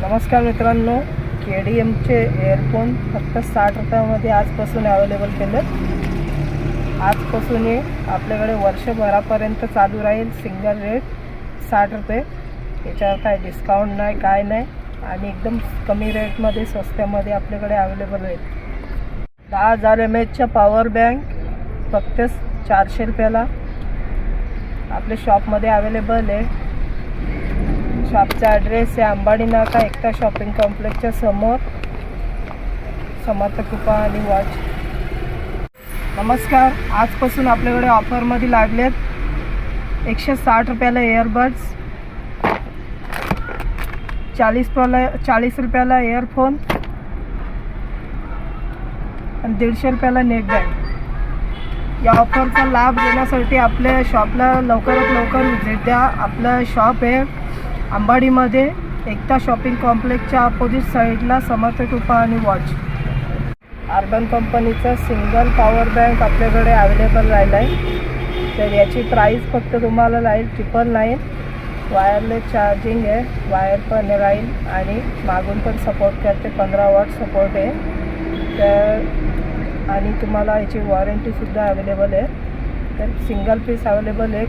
नमस्कार मित्रांनो, KDMचे एअरफोन फक्त 60 रुपयामध्ये आजपासून अवेलेबल केलेत। आजपासून हे आपल्याकडे वर्षभरापर्यंत चालू राहील। सिंगल रेट 60 रुपये, याच्यावर काय डिस्काउंट नाही, काय नाही, आणि एकदम कमी रेटमध्ये स्वस्त्यामध्ये आपल्याकडे अवेलेबल आहे। 10,000 mAhचा पॉवर बँक फक्त 400 रुपयाला आपल्या शॉपमध्ये अवेलेबल आहे। शॉपचा ॲड्रेस आहे अंबाडी नाका, एकता शॉपिंग कॉम्प्लेक्सच्या समोर, समर्थ कृपा आणि वॉच। नमस्कार, आजपासून आपल्याकडे ऑफरमध्ये लागलेत 160 रुपयाला इयरबड्स, 40 रुपयाला इयरफोन आणि 150 रुपयाला नेकबँड। या ऑफरचा लाभ घेण्यासाठी आपल्या शॉपला लवकरात लवकर व्हिजिट द्या। आपलं शॉप आहे अंबाडीमध्ये, एकता शॉपिंग कॉम्प्लेक्सच्या अपोजिट साईडला, समर्थ कृपा आणि वॉच। अर्बन कंपनीचा सिंगल पॉवर बँक आपल्याकडे अवेलेबल राहिला आहे। तर याची प्राईस फक्त तुम्हाला राहील 999। वायरलेस चार्जिंग आहे, वायर पण राहील आणि मागून पण सपोर्ट करते, 15 वॉट सपोर्ट आहे। तर आणि तुम्हाला याची वॉरंटीसुद्धा अवेलेबल आहे। तर सिंगल पीस अवेलेबल आहे।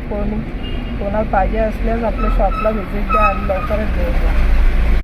कोणाला पाहिजे असल्यास आपल्या शॉपला व्हिजिट द्या आणि लवकरच भेट द्या।